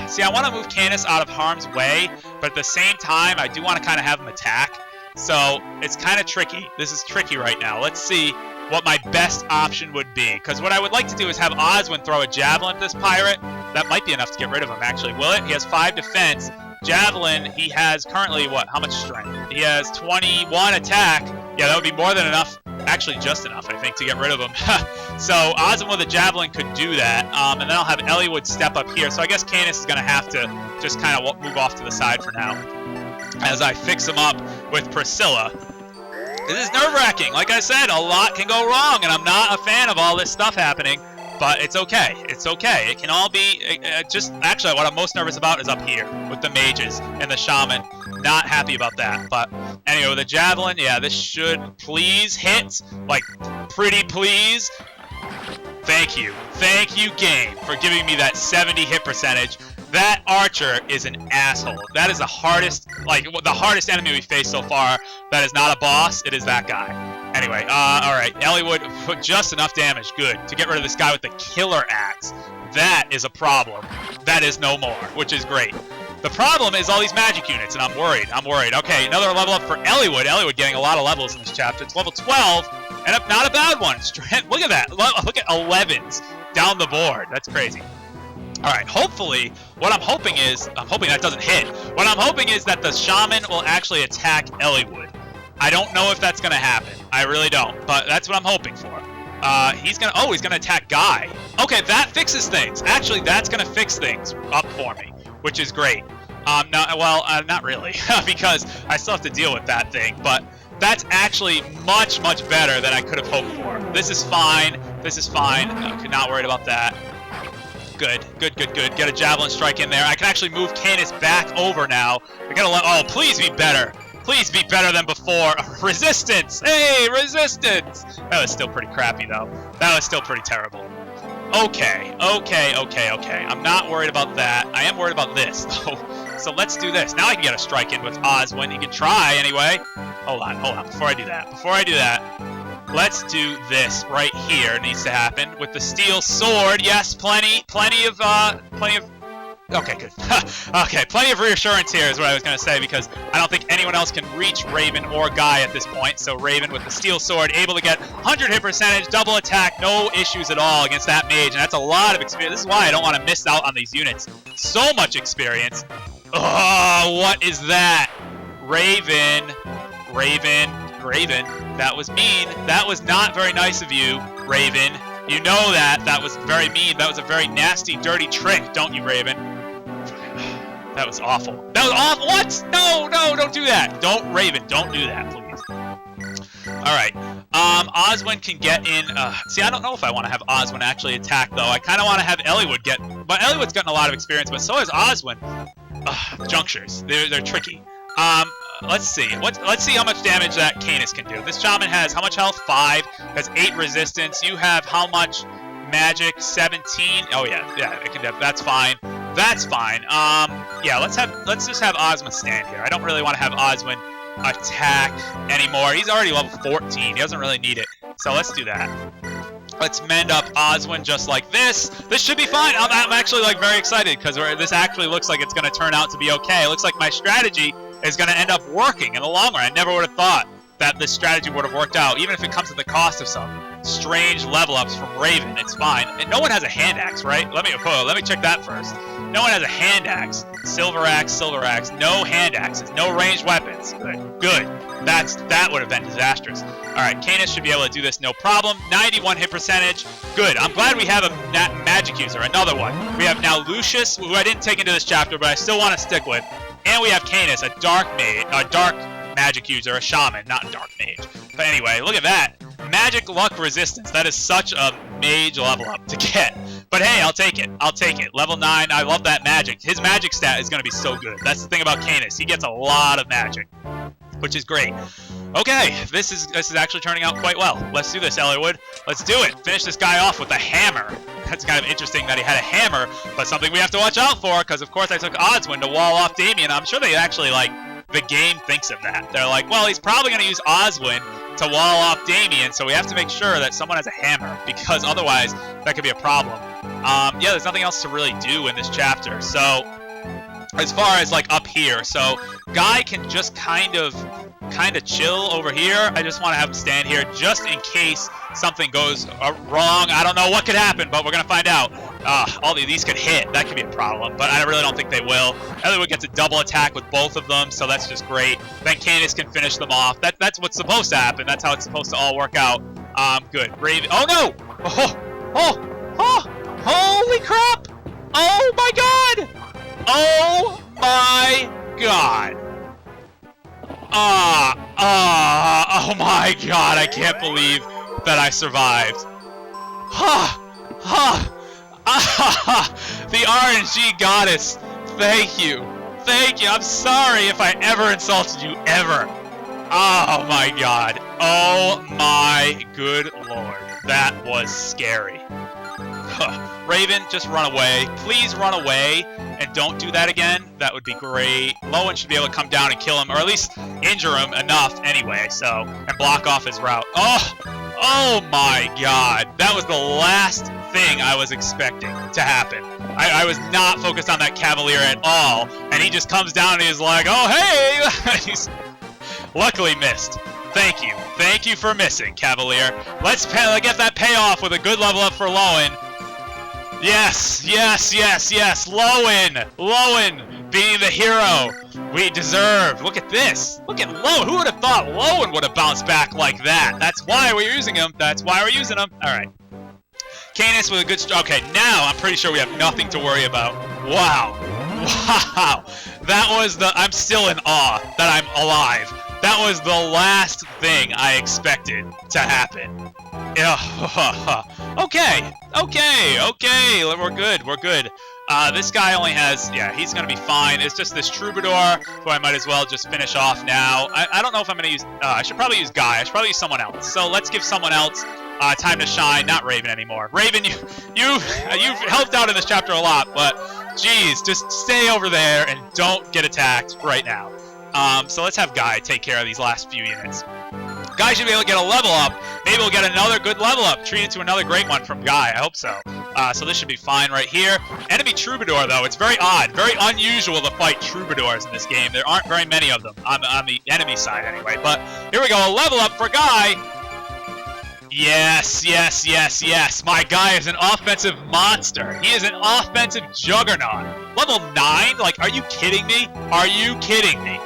See, I want to move Canis out of harm's way, but at the same time, I do want to kind of have him attack. So it's kind of tricky. This is tricky right now. Let's see what my best option would be. Because what I would like to do is have Oswin throw a javelin at this pirate. That might be enough to get rid of him, actually. Will it? He has 5 defense. Javelin, he has currently, what? How much strength? He has 21 attack. Yeah, that would be more than enough. Actually, just enough, I think, to get rid of him. So, Oswin with a Javelin could do that. And then I'll have Eliwood step up here. So I guess Canis is going to have to just kind of move off to the side for now as I fix him up with Priscilla. This is nerve-wracking. Like I said, a lot can go wrong, and I'm not a fan of all this stuff happening. But it's okay. It's okay. It can all be just... Actually, what I'm most nervous about is up here with the mages and the shaman. Not happy about that. But anyway, with the javelin, yeah, this should please hit. Like, pretty please. Thank you. Thank you, game, for giving me that 70 hit percentage. That archer is an asshole. That is the hardest enemy we faced so far. That is not a boss. It is that guy. Anyway, alright, Eliwood put just enough damage, good, to get rid of this guy with the killer axe. That is a problem. That is no more, which is great. The problem is all these magic units, and I'm worried. Okay, another level up for Eliwood. Eliwood getting a lot of levels in this chapter. It's level 12, and not a bad one. Look at that. Look at 11s down the board. That's crazy. Alright, hopefully, what I'm hoping that doesn't hit. What I'm hoping is that the shaman will actually attack Eliwood. I don't know if that's going to happen. I really don't, but that's what I'm hoping for. He's going to attack Guy. Okay, that fixes things. Actually, that's going to fix things up for me, which is great. Not really, because I still have to deal with that thing, but that's actually much, much better than I could have hoped for. This is fine. This is fine. Okay, not worried about that. Good. Get a javelin strike in there. I can actually move Canis back over now. We gotta let... Oh, please be better. Please be better than before. Resistance! Hey, resistance! That was still pretty crappy, though. That was still pretty terrible. Okay. I'm not worried about that. I am worried about this, though. So let's do this. Now I can get a strike in with Oswin. He can try, anyway. Hold on. Before I do that, let's do this right here. It needs to happen with the steel sword. Yes, plenty of. Okay, good. Okay, plenty of reassurance here is what I was going to say, because I don't think anyone else can reach Raven or Guy at this point. So Raven with the steel sword, able to get 100 hit percentage, double attack, no issues at all against that mage, and that's a lot of experience. This is why I don't want to miss out on these units. So much experience. Oh, what is that? Raven. That was mean. That was not very nice of you, Raven. You know that. That was very mean. That was a very nasty, dirty trick, don't you, Raven? That was awful. That was awful. What? No, don't do that. Raven, don't do that, please. Alright. Oswin can get in. See, I don't know if I want to have Oswin actually attack, though. I kind of want to have Eliwood get. But Eliwood's gotten a lot of experience, but so has Oswin. Junctures. They're tricky. Let's see. Let's see how much damage that Canis can do. This shaman has how much health? 5. Has 8 resistance. You have how much magic? 17. Oh yeah. It can. That's fine. That's fine. Yeah. Let's just have Oswin stand here. I don't really want to have Oswin attack anymore. He's already level 14. He doesn't really need it. So let's do that. Let's mend up Oswin just like this. This should be fine. I'm actually like very excited because this actually looks like it's going to turn out to be okay. It looks like my strategy is going to end up working in the long run. I never would have thought that this strategy would have worked out, even if it comes at the cost of some strange level ups from Raven. It's fine. And no one has a hand axe, right? Let me check that first. No one has a hand axe. Silver axe. No hand axes. No ranged weapons. Good. That would have been disastrous. All right, Canis should be able to do this no problem. 91 hit percentage. Good. I'm glad we have a magic user. Another one. We have now Lucius, who I didn't take into this chapter, but I still want to stick with. And we have Canis, a dark magic user, a shaman, not a dark mage. But anyway, look at that. Magic luck resistance. That is such a mage level up to get. But hey, I'll take it. Level 9. I love that magic. His magic stat is going to be so good. That's the thing about Canis. He gets a lot of magic, which is great. Okay, this is actually turning out quite well. Let's do this, Eliwood. Let's do it. Finish this guy off with a hammer. That's kind of interesting that he had a hammer, but something we have to watch out for, because of course I took Oswin to wall off Damien. I'm sure they actually, like, the game thinks of that. They're like, well, he's probably going to use Oswin to wall off Damien, so we have to make sure that someone has a hammer, because otherwise that could be a problem. Yeah, there's nothing else to really do in this chapter. So as far as like up here, so Guy can just kind of chill over here. I just want to have him stand here just in case something goes wrong. I don't know what could happen, but we're gonna find out. All of these could hit. That could be a problem, but I really don't think they will. Eliwood gets a double attack with both of them, so that's just great. Then Canis can finish them off. That's what's supposed to happen. That's how it's supposed to all work out. Good. Raven. Oh no! Oh! Holy crap! Oh my god! Oh my god! Oh my god, I can't believe that I survived. The RNG goddess, thank you. I'm sorry if I ever insulted you, ever. Oh my god. Oh my good lord. That was scary. Raven, just run away. Please run away and don't do that again. That would be great. Lowen should be able to come down and kill him, or at least injure him enough anyway, so, and block off his route. Oh my god. That was the last thing I was expecting to happen. I was not focused on that Cavalier at all, and he just comes down and he's like, oh hey! He's luckily missed. Thank you. Thank you for missing, Cavalier. Let's get that payoff with a good level up for Lowen. Yes. Lowen being the hero we deserve. Look at this. Look at Lowen. Who would have thought Lowen would have bounced back like that? That's why we're using him. All right. Canis with a good okay, now I'm pretty sure we have nothing to worry about. Wow. That was I'm still in awe that I'm alive. That was the last thing I expected to happen. Okay. We're good. This guy only has, yeah, he's going to be fine. It's just this Troubadour, who I might as well just finish off now. I don't know if I'm going to use, I should probably use Guy. I should probably use someone else. So let's give someone else time to shine. Not Raven anymore. Raven, you've helped out in this chapter a lot, but geez, just stay over there and don't get attacked right now. So let's have Guy take care of these last few units. Guy should be able to get a level up. Maybe we'll get another good level up. Treat it to another great one from Guy. I hope so. So this should be fine right here. Enemy Troubadour, though. It's very odd. Very unusual to fight Troubadours in this game. There aren't very many of them on the enemy side anyway. But here we go. A level up for Guy. Yes, yes, yes, yes. My Guy is an offensive monster. He is an offensive juggernaut. Level 9? Like, are you kidding me? Are you kidding me?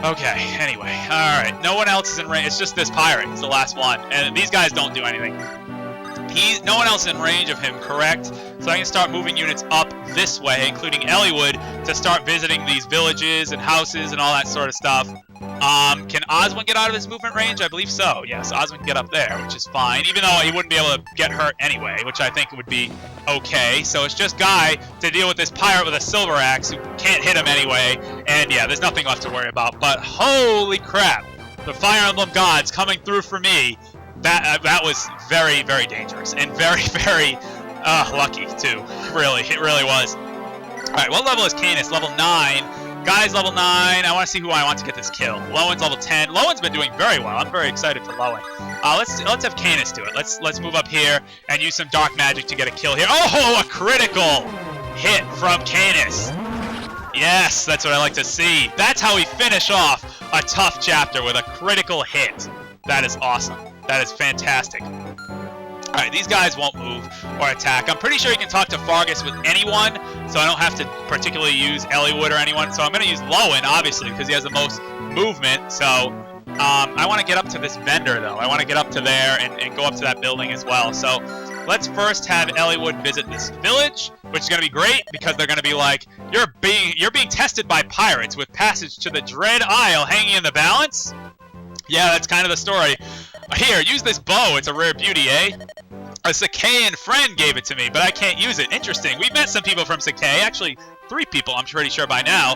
Okay, anyway. Alright, no one else is in range. It's just this pirate. He's the last one. And these guys don't do anything. No one else in range of him, correct? So I can start moving units up this way, including Eliwood, to start visiting these villages and houses and all that sort of stuff. Can Oswin get out of his movement range? I believe so. Yes, Oswin can get up there, which is fine, even though he wouldn't be able to get hurt anyway, which I think would be okay. So it's just Guy to deal with this pirate with a silver axe who can't hit him anyway, and yeah, there's nothing left to worry about. But holy crap, the Fire Emblem gods coming through for me. That was very, very dangerous and very, very lucky too. Really, it really was. All right, what level is Canis? Level 9. Guy's level 9. I want to see who I want to get this kill. Lowen's level 10. Lowen's been doing very well. I'm very excited for Lowen. Let's have Canis do it. Let's move up here and use some dark magic to get a kill here. Oh, a critical hit from Canis. Yes, that's what I like to see. That's how we finish off a tough chapter, with a critical hit. That is awesome. That is fantastic. Alright, these guys won't move or attack. I'm pretty sure you can talk to Fargus with anyone, so I don't have to particularly use Eliwood or anyone. So I'm going to use Lowen, obviously, because he has the most movement. So I want to get up to this vendor, though. I want to get up to there and go up to that building as well. So let's first have Eliwood visit this village, which is going to be great, because they're going to be like, you're being tested by pirates with passage to the Dread Isle hanging in the balance? Yeah, that's kind of the story. Here, use this bow. It's a rare beauty, eh? A Caelin friend gave it to me, but I can't use it. Interesting. We've met some people from Caelin. Actually, 3 people, I'm pretty sure by now.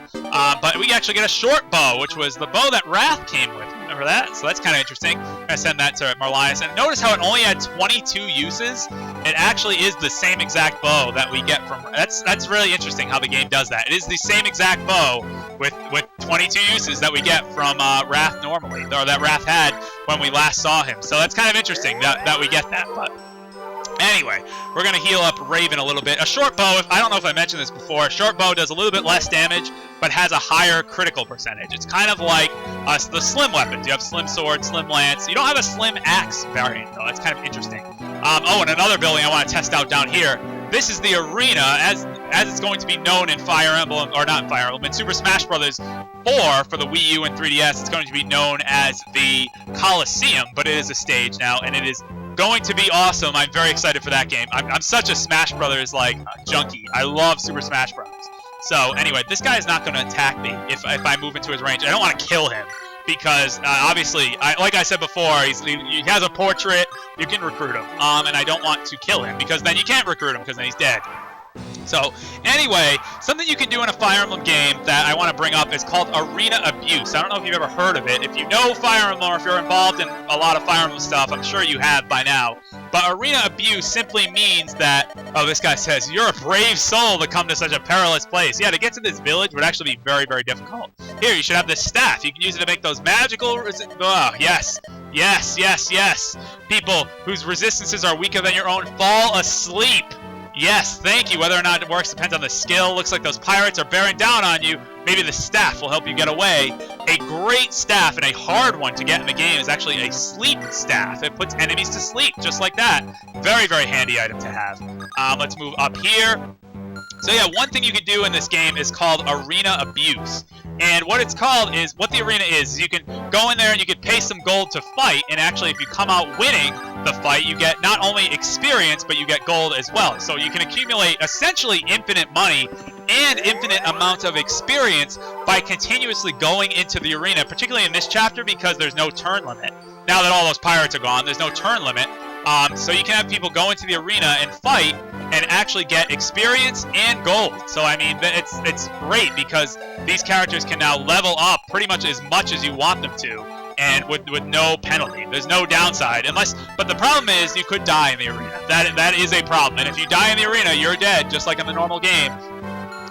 But we actually get a short bow, which was the bow that Wrath came with. Remember that? So that's kind of interesting. I'm going to send that to Marlias. And notice how it only had 22 uses? It actually is the same exact bow that we get from... That's really interesting how the game does that. It is the same exact bow with 22 uses that we get from Wrath normally, or that Wrath had when we last saw him. So that's kind of interesting that we get that. But anyway, we're going to heal up Raven a little bit. A short bow, I don't know if I mentioned this before, a short bow does a little bit less damage, but has a higher critical percentage. It's kind of like the slim weapons. You have slim sword, slim lance. You don't have a slim axe variant, though. That's kind of interesting. Oh, and another building I want to test out down here. This is the arena, as it's going to be known in Fire Emblem, or not in Fire Emblem, in Super Smash Bros. 4 for the Wii U and 3DS. It's going to be known as the Coliseum, but it is a stage now, and it is going to be awesome. I'm very excited for that game. I'm such a Smash Brothers junkie. I love Super Smash Bros. So anyway, this guy is not going to attack me if I move into his range. I don't want to kill him because obviously, like I said before, he has a portrait. You can recruit him, and I don't want to kill him because then you can't recruit him because then he's dead. So, anyway, something you can do in a Fire Emblem game that I want to bring up is called Arena Abuse. I don't know if you've ever heard of it. If you know Fire Emblem or if you're involved in a lot of Fire Emblem stuff, I'm sure you have by now. But Arena Abuse simply means that, oh, this guy says, you're a brave soul to come to such a perilous place. Yeah, to get to this village would actually be very, very difficult. Here, you should have this staff. You can use it to make those magical... Oh, yes. Yes, yes, yes. People whose resistances are weaker than your own fall asleep. Yes, thank you. Whether or not it works depends on the skill. Looks like those pirates are bearing down on you. Maybe the staff will help you get away. A great staff and a hard one to get in the game is actually a sleep staff. It puts enemies to sleep, just like that. Very, very handy item to have. Let's move up here. So yeah, one thing you can do in this game is called Arena Abuse. And what it's called is, what the arena is you can go in there and you can pay some gold to fight, and actually if you come out winning the fight, you get not only experience, but you get gold as well. So you can accumulate essentially infinite money and infinite amounts of experience by continuously going into the arena, particularly in this chapter because there's no turn limit. Now that all those pirates are gone, there's no turn limit. So you can have people go into the arena and fight, and actually get experience and gold. So I mean, it's great because these characters can now level up pretty much as you want them to, and with no penalty. There's no downside, but the problem is you could die in the arena. That is a problem, and if you die in the arena, you're dead, just like in the normal game.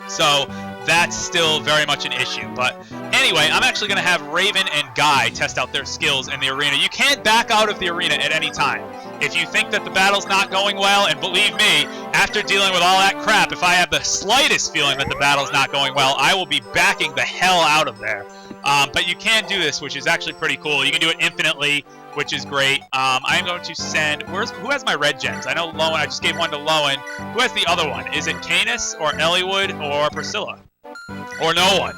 So that's still very much an issue. But anyway, I'm actually going to have Raven and Guy test out their skills in the arena. You can't back out of the arena at any time. If you think that the battle's not going well, and believe me, after dealing with all that crap, if I have the slightest feeling that the battle's not going well, I will be backing the hell out of there. But you can do this, which is actually pretty cool. You can do it infinitely, which is great. I am going to send... Who has my red gems? I know Lowen. I just gave one to Lowen. Who has the other one? Is it Canis or Eliwood or Priscilla? Or no one?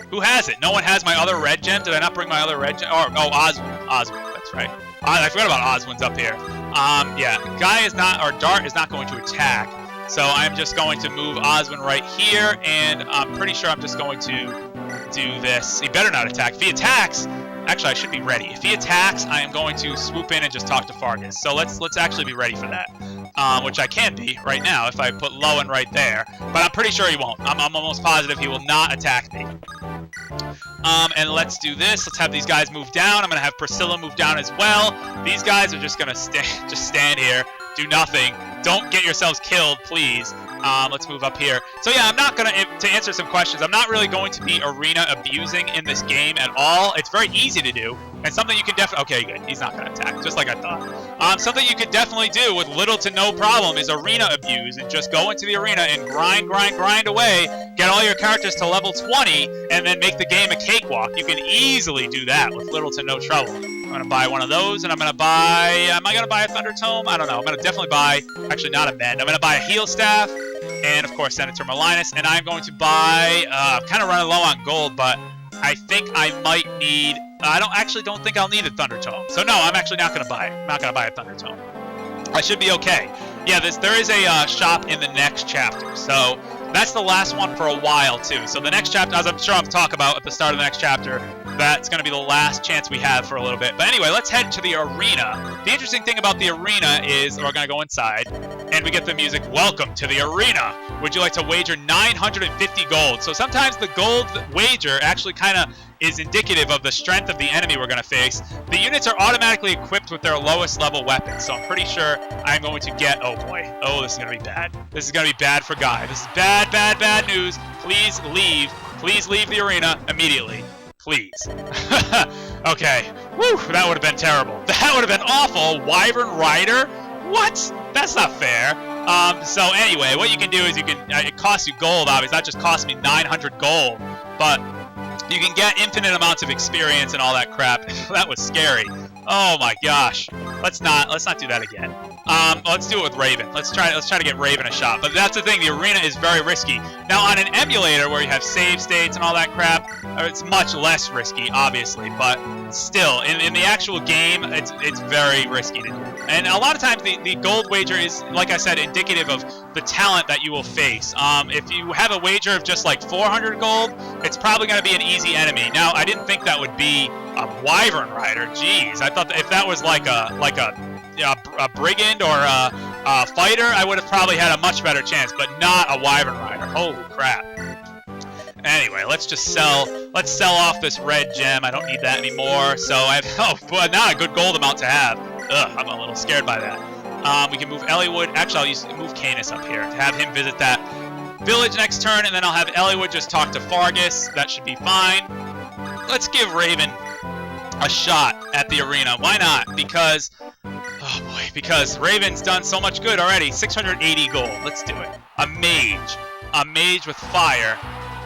Who has it? No one has my other red gem? Did I not bring my other red gem? Oh, Oswin. Oswin, that's right. I forgot about Oswin's up here. Yeah, Guy is not... Or Dart is not going to attack. So I'm just going to move Oswin right here, and I'm pretty sure I'm just going to do this. He better not attack. If he attacks, actually I should be ready. If he attacks, I am going to swoop in and just talk to Fargus. So let's actually be ready for that, which I can be right now if I put Lowen right there. But I'm pretty sure he won't. I'm almost positive he will not attack me. And let's do this. Let's have these guys move down. I'm gonna have Priscilla move down as well. These guys are just gonna stand here, do nothing. Don't get yourselves killed, please. Let's move up here. So yeah, I'm not gonna, to answer some questions, I'm not really going to be arena abusing in this game at all. It's very easy to do, and something you can definitely, okay, good, he's not gonna attack, just like I thought. Something you could definitely do with little to no problem is arena abuse, and just go into the arena and grind away, get all your characters to level 20, and then make the game a cakewalk. You can easily do that with little to no trouble. I'm gonna buy one of those, and I'm gonna buy, am I gonna buy a Thunder Tome? I don't know. I'm gonna definitely buy, actually not a Mend, I'm gonna buy a Heal Staff, and of course Senator Merlinus, and I'm going to buy, I'm kind of running low on gold, but I think I might need, I don't think I'll need a Thunder Tome. So no, I'm actually not gonna buy it. I'm not gonna buy a Thunder Tome. I should be okay. Yeah, there is a shop in the next chapter, so that's the last one for a while too. So the next chapter, as I'm sure I'll talk about at the start of the next chapter, that's going to be the last chance we have for a little bit. But anyway, let's head to the arena. The interesting thing about the arena is we're going to go inside, and we get the music, "Welcome to the arena. Would you like to wager 950 gold?" So sometimes the gold wager actually kind of is indicative of the strength of the enemy we're going to face. The units are automatically equipped with their lowest level weapons, so I'm pretty sure I'm going to get, oh boy, oh, this is going to be bad. This is going to be bad for Guy. This is bad, bad, bad news. Please leave the arena immediately. Please. Okay. Whew, that would have been terrible. That would have been awful. Wyvern Rider? What? That's not fair. So anyway, what you can do is you can, it costs you gold, obviously. That just cost me 900 gold, but you can get infinite amounts of experience and all that crap. That was scary. Oh my gosh. Let's not do that again. Let's do it with Raven. Let's try to get Raven a shot. But that's the thing, the arena is very risky. Now on an emulator where you have save states and all that crap, it's much less risky, obviously, but still, in the actual game, it's very risky to do. And a lot of times the gold wager is, like I said, indicative of the talent that you will face. If you have a wager of just like 400 gold, it's probably going to be an easy enemy. Now, I didn't think that would be a Wyvern Rider. Jeez, I thought that if that was like a brigand or a fighter, I would have probably had a much better chance, but not a Wyvern Rider. Holy crap. Anyway, let's sell off this red gem. I don't need that anymore. So I have, but now a good gold amount to have. Ugh, I'm a little scared by that. We can move Eliwood. Actually, I'll move Canis up here to have him visit that village next turn, and then I'll have Eliwood just talk to Fargus. That should be fine. Let's give Raven a shot at the arena. Why not? Because, oh boy, because Raven's done so much good already. 680 gold. Let's do it. A mage with fire.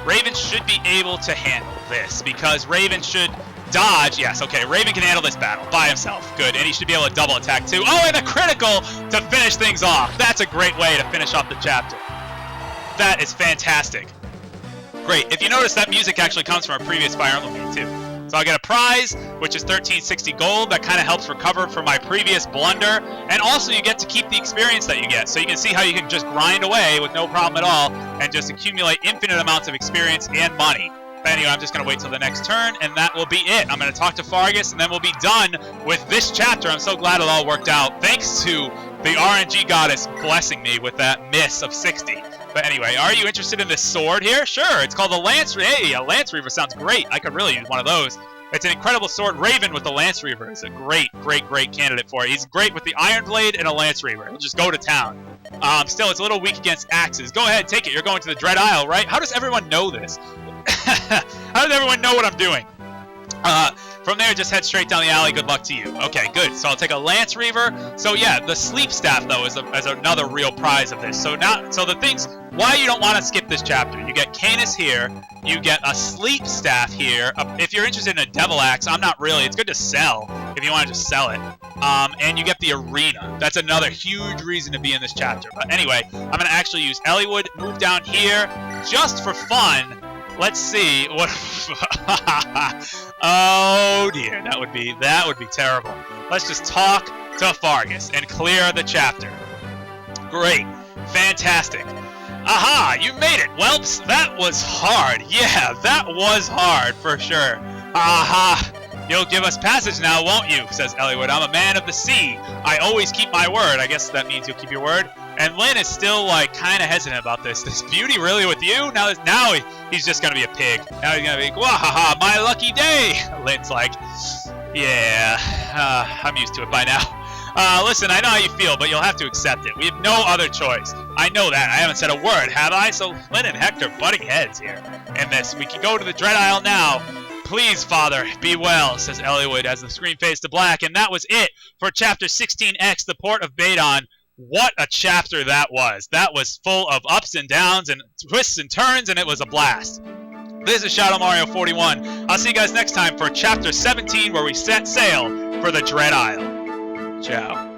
Raven should be able to handle this because Raven should dodge. Yes, okay, Raven can handle this battle by himself. Good, and he should be able to double attack too. Oh, and a critical to finish things off. That's a great way to finish off the chapter. That is fantastic. Great. If you notice, that music actually comes from a previous Fire Emblem game too. So I'll get a prize, which is 1360 gold. That kind of helps recover from my previous blunder. And also you get to keep the experience that you get. So you can see how you can just grind away with no problem at all and just accumulate infinite amounts of experience and money. But anyway, I'm just going to wait till the next turn, and that will be it. I'm going to talk to Fargus, and then we'll be done with this chapter. I'm so glad it all worked out. Thanks to the RNG goddess blessing me with that miss of 60. But anyway, are you interested in this sword here? Sure, it's called the Lance Reaver. Hey, a Lance Reaver sounds great. I could really use one of those. It's an incredible sword. Raven with the Lance Reaver is a great candidate for it. He's great with the Iron Blade and a Lance Reaver. He'll just go to town. Still, it's a little weak against axes. Go ahead, take it. You're going to the Dread Isle, right? How does everyone know this? How does everyone know what I'm doing? From there, just head straight down the alley. Good luck to you. Okay, good. So I'll take a Lance Reaver. So yeah, the Sleep Staff, though, is another real prize of this. So the things, why you don't want to skip this chapter. You get Canis here. You get a Sleep Staff here. If you're interested in a Devil Axe, I'm not really. It's good to sell if you want to just sell it. And you get the Arena. That's another huge reason to be in this chapter. But anyway, I'm going to actually use Eliwood, move down here just for fun. Let's see what. Oh dear, that would be terrible. Let's just talk to Fargus and clear the chapter. Great, fantastic. Aha, you made it, whelps. That was hard. Yeah, that was hard for sure. Aha. You'll give us passage now, won't you? Says Eliwood. I'm a man of the sea. I always keep my word. I guess that means you'll keep your word. And Lynn is still, like, kind of hesitant about this. This beauty really with you? Now he's just going to be a pig. Now he's going to be, wahaha, my lucky day. Lynn's like, yeah, I'm used to it by now. Listen, I know how you feel, but you'll have to accept it. We have no other choice. I know that. I haven't said a word, have I? So Lynn and Hector butting heads here in this. We can go to the Dread Isle now. Please, Father, be well, says Eliwood as the screen fades to black. And that was it for Chapter 16X, the Port of Badon. What a chapter that was. That was full of ups and downs and twists and turns, and it was a blast. This is Shadow Mario 41. I'll see you guys next time for Chapter 17, where we set sail for the Dread Isle. Ciao.